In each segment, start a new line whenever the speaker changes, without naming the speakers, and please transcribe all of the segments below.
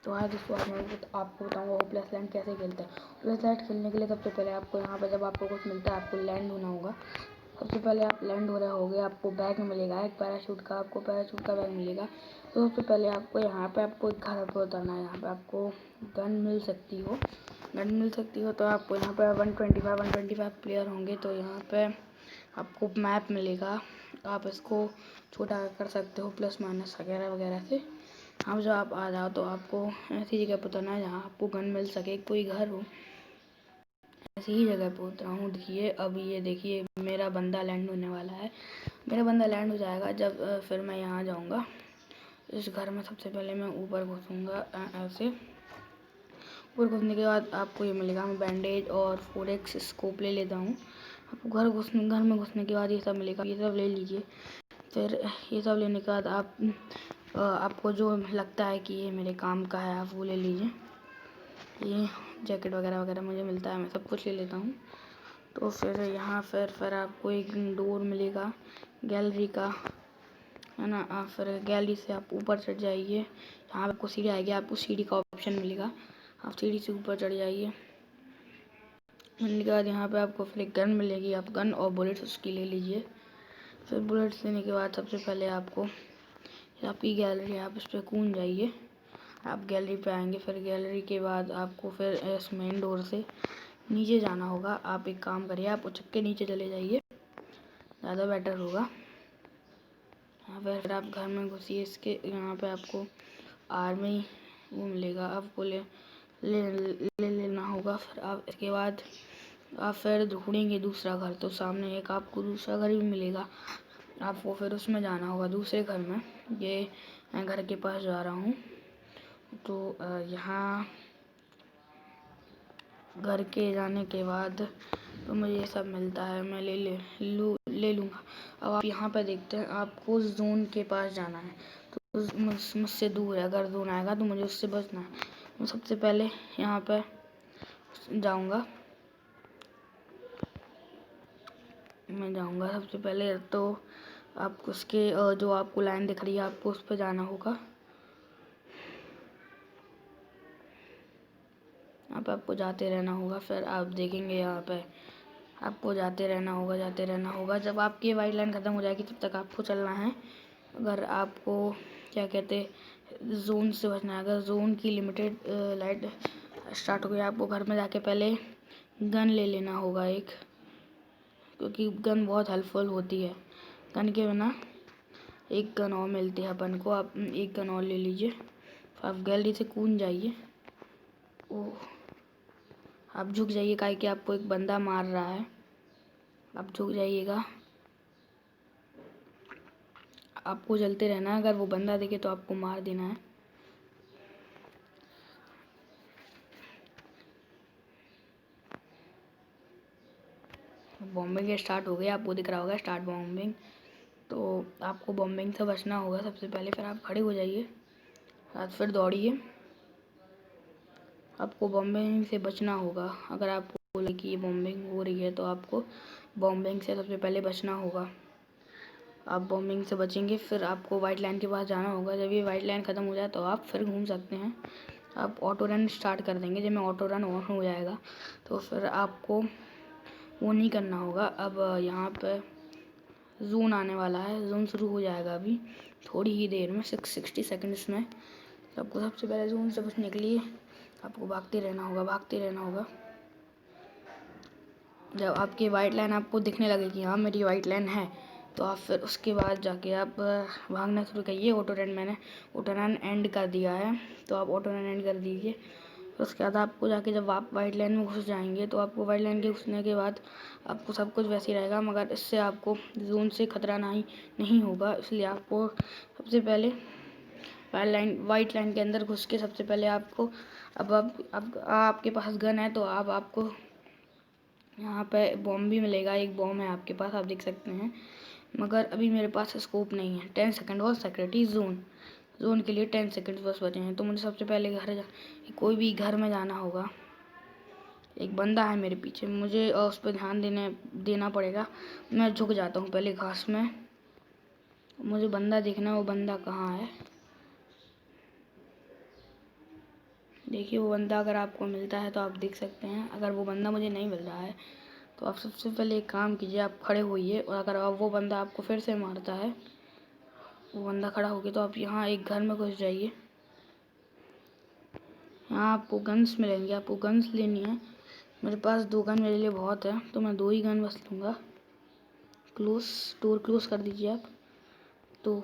तो आज इस बार मैं आपको बताऊंगा होपलेस लैंड कैसे खेलते हैं। होपलेस लैंड खेलने के लिए सबसे पहले आपको यहाँ पर जब आपको कुछ मिलता है आपको लैंड होना होगा। सबसे पहले आप लैंड हो रहे होगे, आपको बैग मिलेगा एक पैराशूट का, आपको पैराशूट का बैग मिलेगा। तो सबसे पहले आपको यहाँ पे आपको एक घर पर उतरना है। यहाँ पे आपको गन मिल सकती हो तो आपको यहाँ पे 125 प्लेयर होंगे। तो यहाँ पे आपको मैप मिलेगा, आप इसको छोटा कर सकते हो प्लस माइनस वगैरह वगैरह से। अब जब आप आ जाओ तो आपको ऐसी जगह पर उतरना है जहाँ आपको गन मिल सके, कोई घर हो। ऐसी ही जगह पर उतरा हूँ। देखिए अभी ये देखिए मेरा बंदा लैंड होने वाला है। मेरा बंदा लैंड हो जाएगा जब फिर मैं यहाँ जाऊँगा इस घर में। सबसे पहले मैं ऊपर घुसूँगा ऐसे। ऊपर घुसने के बाद आपको ये मिलेगा, मैं बैंडेज और 4x स्कोप ले लेता हूँ। आपको घर में घुसने के बाद ये सब मिलेगा, ये सब ले लीजिए। फिर ये सब लेने के बाद आपको जो लगता है कि ये मेरे काम का है आप वो ले लीजिए। ये जैकेट वगैरह वगैरह मुझे मिलता है, मैं सब कुछ ले लेता हूँ। तो फिर यहाँ फिर आपको एक डोर मिलेगा गैलरी का, है ना। फिर गैलरी से आप ऊपर चढ़ जाइए, यहाँ आपको सीढ़ी आएगी, आपको सीढ़ी का ऑप्शन मिलेगा, आप सीढ़ी से ऊपर चढ़ जाइए। मिलने के बाद यहाँ पे आपको फिर एक गन मिलेगी, आप गन और बुलेट्स उसकी ले लीजिए। फिर बुलेट्स लेने के बाद सबसे पहले आपको आपकी गैलरी, आप इस पर कूद जाइए। आप गैलरी पे आएंगे, फिर गैलरी के बाद आपको फिर इस मेन डोर से नीचे जाना होगा। आप एक काम करिए, आप उचक के नीचे चले जाइए, ज़्यादा बेटर होगा। यहाँ फिर आप घर में घुसिए, इसके यहाँ पे आपको आर्मी वो मिलेगा, आपको ले लेना होगा। फिर आप इसके बाद आप फिर ढूंढेंगे दूसरा घर, तो सामने एक आपको दूसरा घर भी मिलेगा, आपको फिर उसमें जाना होगा दूसरे घर में। ये मैं घर के पास जा रहा हूँ। तो यहाँ घर के जाने के बाद तो मुझे ये सब मिलता है, मैं ले लूँगा। अब आप यहाँ पे देखते हैं आपको जोन के पास जाना है, तो मुझसे दूर है। अगर जोन आएगा तो मुझे उससे बचना है। मैं सबसे पहले यहाँ पे जाऊँगा, सबसे पहले। तो आपको उसके जो आपको लाइन दिख रही है आपको उस पर जाना होगा। यहाँ पे आपको जाते रहना होगा। फिर आप देखेंगे यहाँ पे आपको जाते रहना होगा। जब आपकी वाइट लाइन ख़त्म हो जाएगी तब तक आपको चलना है। अगर आपको क्या कहते जोन से बचना है, अगर जोन की लिमिटेड लाइट स्टार्ट हो गई, आपको घर में जाके पहले गन ले लेना होगा एक, क्योंकि गन बहुत हेल्पफुल होती है। गन के बिना एक गन और मिलती है अपन को, आप एक गन और ले लीजिए। आप गैलरी से कूद जाइए। ओह, आप झुक जाइए, काहे कि आपको एक बंदा मार रहा है, आप झुक जाइएगा। आपको चलते रहना है, अगर वो बंदा देखे तो आपको मार देना है। बॉम्बिंग स्टार्ट हो गई, आपको दिख रहा होगा स्टार्ट बॉम्बिंग। तो आपको बॉम्बिंग से बचना होगा सबसे पहले। फिर आप खड़े हो जाइए, फिर दौड़िए। आपको बॉम्बिंग से बचना होगा। अगर आपको बोले कि ये बॉम्बिंग हो रही है तो आपको बॉम्बिंग से सबसे पहले बचना होगा। आप बॉम्बिंग से बचेंगे, फिर आपको वाइट लाइन के पास जाना होगा। जब ये वाइट लाइन ख़त्म हो जाए तो आप फिर घूम सकते हैं। आप ऑटो रन स्टार्ट कर देंगे। जब मैं ऑटो रन ऑन हो जाएगा तो फिर आपको वो नहीं करना होगा। अब यहाँ पे जोन आने वाला है, जोन शुरू हो जाएगा अभी थोड़ी ही देर में, 60 सेकेंड्स में। आपको सबसे पहले जोन से बचने के लिए आपको भागते रहना होगा। जब आपकी वाइट लाइन आपको दिखने लगे कि हाँ मेरी वाइट लाइन है, तो आप फिर उसके बाद जाके आप भागना शुरू करिए। मैंने ऑटो रन एंड कर दिया है, तो आप ऑटो रन एंड कर दीजिए। उसके बाद आपको जाके जब आप वाइट लाइन में घुस जाएंगे तो आपको वाइट लाइन के घुसने के बाद आपको सब कुछ वैसे ही रहेगा, मगर इससे आपको जोन से खतरा नहीं होगा। इसलिए आपको सबसे पहले वाइट लाइन के अंदर घुस के सबसे पहले आपको अब आपके पास गन है तो आपको यहाँ पे बॉम्ब भी मिलेगा। एक बॉम्ब है आपके पास, आप देख सकते हैं, मगर अभी मेरे पास स्कोप नहीं है। 10 सेकंड और सिक्योरिटी जोन के लिए 10 सेकंड बस बचे हैं। तो मुझे सबसे पहले कोई भी घर में जाना होगा। एक बंदा है मेरे पीछे, मुझे उस पर ध्यान देना पड़ेगा। मैं झुक जाता हूँ पहले घास में, मुझे बंदा देखना है, वो बंदा कहाँ है। देखिए वो बंदा अगर आपको मिलता है तो आप देख सकते हैं। अगर वो बंदा मुझे नहीं मिल रहा है तो आप सबसे पहले एक काम कीजिए, आप खड़े होइए और अगर वो बंदा आपको फिर से मारता है, वो बंदा खड़ा हो गया, तो आप यहाँ एक घर में घुस जाइए। यहाँ आपको गन्स मिलेंगे, आपको गन्स लेनी है। मेरे पास 2 गन मेरे लिए बहुत है, तो मैं 2 ही गन बस लूँगा। डोर क्लोज कर दीजिए आप। तो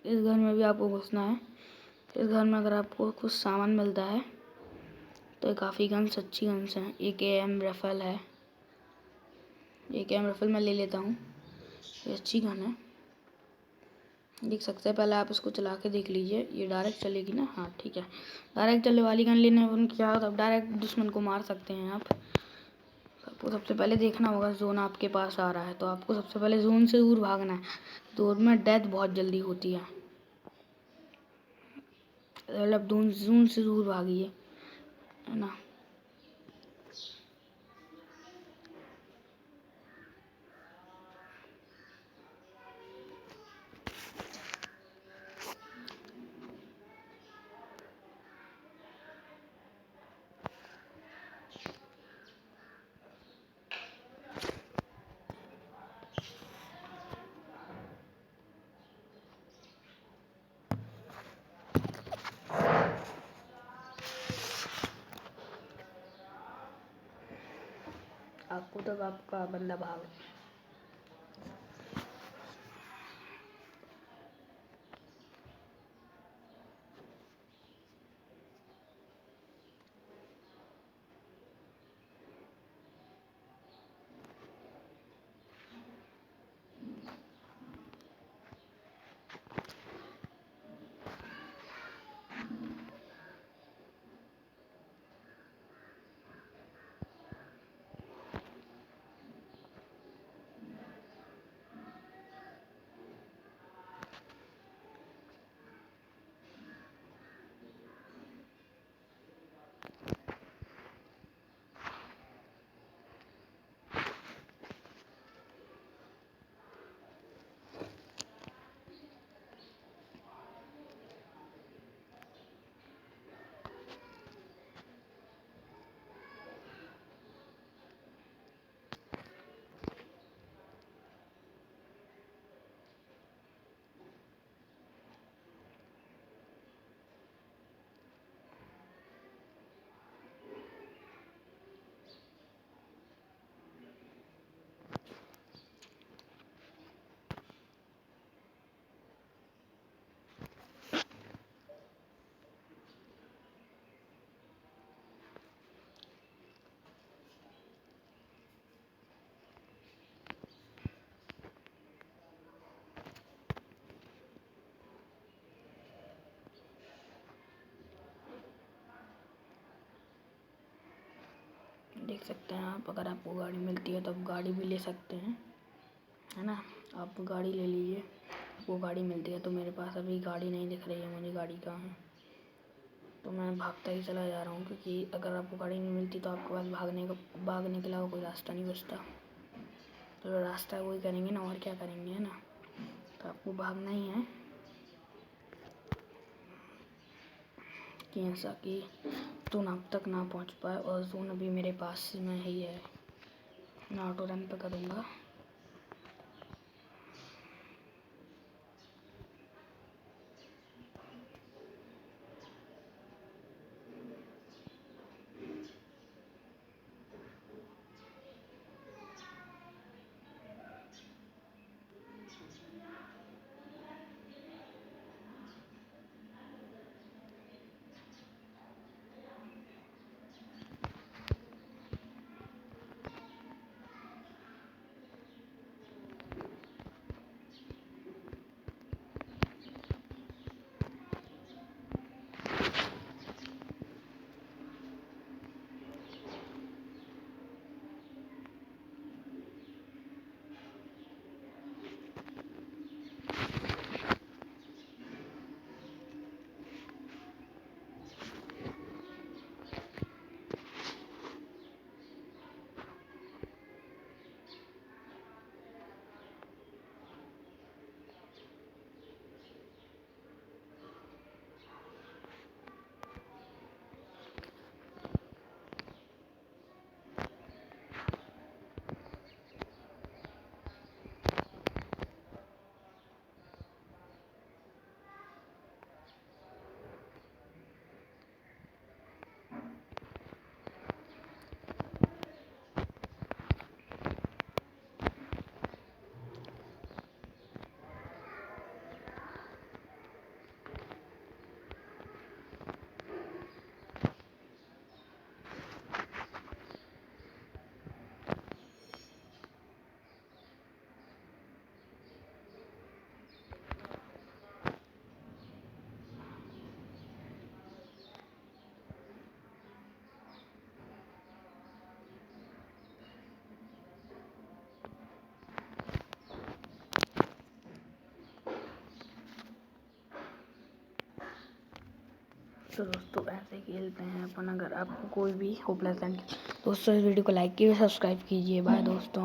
इस घर में भी आपको घुसना है। इस घर में अगर आपको कुछ सामान मिलता है तो ये काफ़ी गन्स, अच्छी गन्स हैं। एक AM राइफल है, एक AM राइफल मैं ले लेता हूँ, ये अच्छी गन है, देख सकते हैं। पहले आप इसको चला के देख लीजिए, ये डायरेक्ट चलेगी ना? हाँ ठीक है। डायरेक्ट चलने वाली गन लेने में क्या होता है, डायरेक्ट दुश्मन को मार सकते हैं आप। आपको सबसे पहले देखना होगा जोन आपके पास आ रहा है, तो आपको सबसे पहले जोन से दूर भागना है। जोन में डेथ बहुत जल्दी होती है, मतलब जोन से दूर भागिए, है ना। आपको तब आपका बंदा भाग देख सकते हैं आप। अगर आपको गाड़ी मिलती है तो आप गाड़ी भी ले सकते हैं, है ना। आप गाड़ी ले लीजिए, आपको गाड़ी मिलती है। तो मेरे पास अभी गाड़ी नहीं दिख रही है, मुझे गाड़ी कहाँ है, तो मैं भागता ही चला जा रहा हूँ। क्योंकि अगर आपको गाड़ी नहीं मिलती तो आपके पास भागने के अलावा कोई रास्ता नहीं बचता। तो जो रास्ता है वही करेंगे ना, और क्या करेंगे, है ना। तो आपको भागना ही है कि ऐसा कि जोन आप तक ना पहुंच पाए। और जोन अभी मेरे पास में ही है, मैं ऑटो रन पे करूँगा। तो दोस्तों ऐसे खेलते हैं अपन। अगर आपको कोई भी होपलेस लैंड दोस्तों इस वीडियो को लाइक कीजिए, सब्सक्राइब कीजिए। बाय दोस्तों।